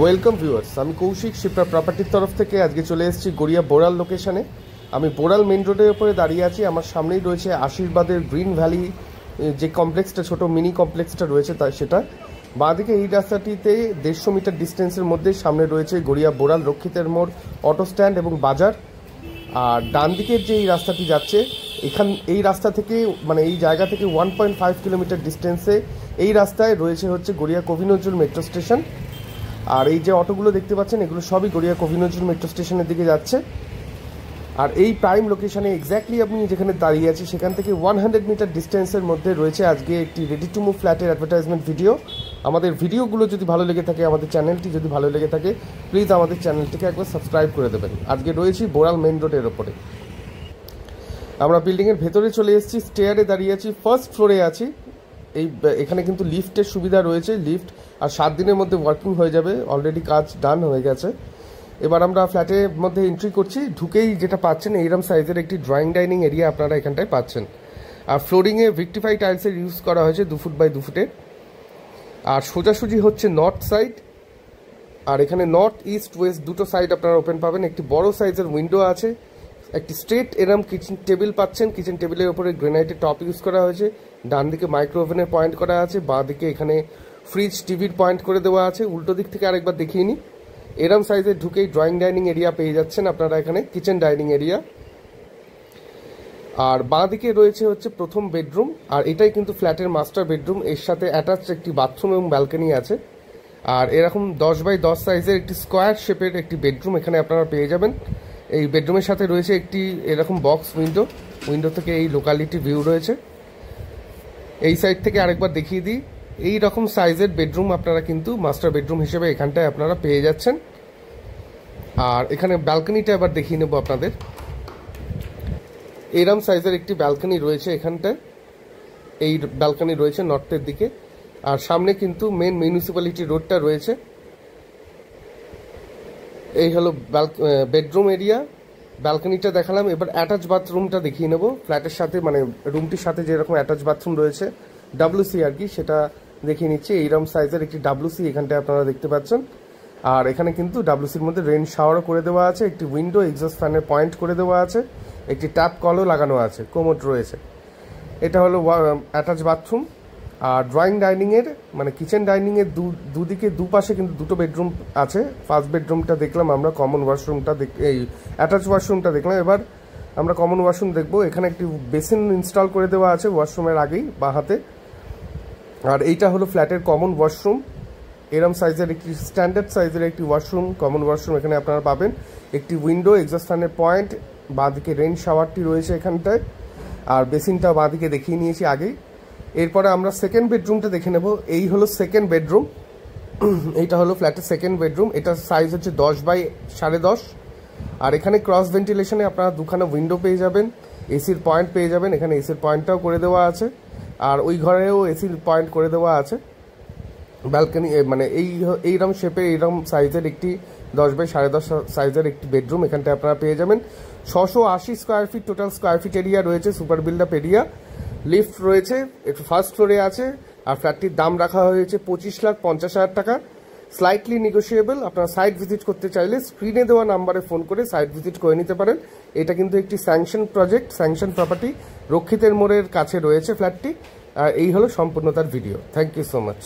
Welcome viewers, আমি কৌশিক শিপ্রা প্রপার্টির তরফ থেকে আজকে চলে এসেছি গড়িয়া বোড়াল লোকেশনে। আমি বোড়াল মেন রোডের উপরে দাঁড়িয়ে আছি। আমার সামনেই রয়েছে আশীর্বাদের গ্রিন ভ্যালি যে কমপ্লেক্সটা, ছোট মিনি কমপ্লেক্সটা রয়েছে সেটা। বাঁদিকে এই রাস্তাটিতে 150 মিটার ডিস্টেন্সের মধ্যে সামনে রয়েছে গড়িয়া বোড়াল রক্ষিতের মোড়, অটো স্ট্যান্ড এবং বাজার। আর ডান দিকের যে এই রাস্তাটি যাচ্ছে, এই রাস্তা থেকে এই জায়গা থেকে 1.5 কিলোমিটার ডিস্টেন্সে এই রাস্তায় রয়েছে হচ্ছে গড়িয়া কবি নজরুল মেট্রো স্টেশন। আর এই যে অটোগুলো দেখতে পাচ্ছেন, এগুলো সবই গড়িয়া কবি নজরুল মেট্রো স্টেশনের দিকে যাচ্ছে। আর এই প্রাইম লোকেশনে এক্স্যাক্টলি আপনি যেখানে দাঁড়িয়ে আছি সেখান থেকে 100 মিটার ডিস্টেন্সের মধ্যে রয়েছে আজকে একটি রেডি টু মুভ ফ্ল্যাটের অ্যাডভার্টাইজমেন্ট ভিডিও। আমাদের ভিডিওগুলো যদি ভালো লেগে থাকে, আমাদের চ্যানেলটি যদি ভালো লেগে থাকে, প্লিজ আমাদের চ্যানেলটিকে একবার সাবস্ক্রাইব করে দেবেন। আজকে রয়েছি বোড়াল মেন রোডের ওপরে। আমরা বিল্ডিংয়ের ভেতরে চলে এসেছি, স্টেয়ারে দাঁড়িয়ে আছি, ফার্স্ট ফ্লোরে আছি। এখানে কিন্তু লিফটের সুবিধা রয়েছে, লিফট আর 7 দিনের মধ্যে ওয়ার্কিং হয়ে যাবে, অলরেডি কাজ ডান হয়ে গেছে। এবার আমরা ফ্ল্যাটের মধ্যে এন্ট্রি করছি। ঢুকেই যেটা পাচ্ছেন, এইরকম সাইজের একটি ড্রয়িং ডাইনিং এরিয়া আপনারা এখানটায় পাচ্ছেন। আর ফ্লোরিংয়ে ভিক্টিফাই টাইলসের ইউজ করা হয়েছে 2 ফুট বাই 2 ফুটের। আর সোজাসুজি হচ্ছে নর্থ সাইড। আর এখানে নর্থ ইস্ট ওয়েস্ট দুটো সাইড আপনারা ওপেন পাবেন। একটি বড় সাইজের উইন্ডো আছে, একটি স্ট্রেট এরম কিচেন টেবিল পাচ্ছেন। কিচেন টেবিলের উপরে গ্রেনাইটের টপ ইউজ করা হয়েছে। ডান দিকে মাইক্রো ওভেনের পয়েন্ট করা আছে, বাঁ দিকে এখানে ফ্রিজ টিভির পয়েন্ট করে দেওয়া আছে। উল্টো দিক থেকে আরেকবার দেখিয়ে নিই। এরম সাইজের ঢুকেই ড্রয়িং ডাইনিং এরিয়া পেয়ে যাচ্ছেন আপনারা এখানে, কিচেন ডাইনিং এরিয়া। আর বাঁ দিকে রয়েছে হচ্ছে প্রথম বেডরুম, আর এটাই কিন্তু ফ্ল্যাটের মাস্টার বেডরুম। এর সাথে অ্যাটাচড একটি বাথরুম এবং ব্যালকনি আছে। আর এরকম 10 বাই 10 সাইজের একটি স্কোয়ার শেপের একটি বেডরুম এখানে আপনারা পেয়ে যাবেন। এই বেডরুমের সাথে রয়েছে একটি এরকম বক্স উইন্ডো, উইন্ডো থেকে এই লোকালিটি ভিউ রয়েছে। এই সাইড থেকে আরেকবার দেখিয়ে দিই, এই রকম সাইজের বেডরুম আপনারা কিন্তু মাস্টার বেডরুম হিসেবে এখানটায় আপনারা পেয়ে যাচ্ছেন। আর এখানে ব্যালকনিটা এবার দেখিয়ে নেব আপনাদের। এরকম সাইজের একটি ব্যালকনি রয়েছে এখানটায়, এই ব্যালকনি রয়েছে নর্থের দিকে। আর সামনে কিন্তু মেন মিউনিসিপ্যালিটি রোডটা রয়েছে। এই হলো বেডরুম এরিয়া, ব্যালকনিটা দেখালাম। এবার অ্যাটাচ বাথরুমটা দেখিয়ে নেব। ফ্ল্যাটের সাথে রুমটির সাথে যেরকম অ্যাটাচ বাথরুম রয়েছে, WC আর কি, সেটা দেখিয়ে নিচ্ছি। এইরকম সাইজের একটি WC এখানটায় আপনারা দেখতে পাচ্ছেন। আর এখানে কিন্তু WCর মধ্যে রেন শাওয়ারও করে দেওয়া আছে, একটি উইন্ডো এক্সস্ট ফ্যানের পয়েন্ট করে দেওয়া আছে, একটি ট্যাপ কলও লাগানো আছে, কোমোড রয়েছে। এটা হলো অ্যাটাচ বাথরুম। আর ড্রয়িং ডাইনিংয়ের কিচেন ডাইনিংয়ের দুদিকে দুপাশে কিন্তু দুটো বেডরুম আছে। ফার্স্ট বেডরুমটা দেখলাম আমরা, কমন ওয়াশরুমটা এই অ্যাটাচ ওয়াশরুমটা দেখলাম। এবার আমরা কমন ওয়াশরুম দেখবো। এখানে একটি বেসিন ইনস্টল করে দেওয়া আছে ওয়াশরুমের আগেই বাঁ হাতে। আর এইটা হলো ফ্ল্যাটের কমন ওয়াশরুম। এরম সাইজের একটি স্ট্যান্ডার্ড সাইজের একটি ওয়াশরুম, কমন ওয়াশরুম এখানে আপনারা পাবেন। একটি উইন্ডো এক্সস্ট ফ্যানের পয়েন্ট, বাঁদিকে রেন শাওয়ারটি রয়েছে এখানটায়। আর বেসিনটা বাঁদিকে দেখিয়ে নিয়েছি আগেই। এরপরে আমরা সেকেন্ড বেডরুমটা দেখে নেব। এই হলো সেকেন্ড বেডরুম। এইটা হলো ফ্ল্যাটের সেকেন্ড বেডরুম। এটার সাইজ হচ্ছে 10 বাই 10.5। আর এখানে ক্রস ভেন্টিলেশনে আপনারা দুখানা উইন্ডো পেয়ে যাবেন, এসির পয়েন্ট পেয়ে যাবেন। এখানে এসির পয়েন্টটাও করে দেওয়া আছে। আর ওই ঘরেও এসির পয়েন্ট করে দেওয়া আছে। ব্যালকনি এইরকম শেপে এইরকম সাইজের একটি 10 বাই 10.5 সাইজের একটি বেডরুম এখানটায় আপনারা পেয়ে যাবেন। 680 square feet total square feet area রয়েছে, super build up area. Lift রয়েছে, একটু ফার্স্ট ফ্লোরে আছে। আর ফ্ল্যাটটির দাম রাখা হয়েছে 25,50,000 টাকা, স্লাইটলি নেগোশিয়েবল। আপনারা সাইট ভিজিট করতে চাইলে স্ক্রিনে দেওয়া নাম্বারে ফোন করে সাইট ভিজিট করে নিতে পারেন। এটা কিন্তু একটি স্যাংশন প্রজেক্ট, স্যাংশন প্রপার্টি, রক্ষিতের মোড়ের কাছে রয়েছে ফ্ল্যাটটি। আর এই হলো সম্পূর্ণ তার video. Thank you so much.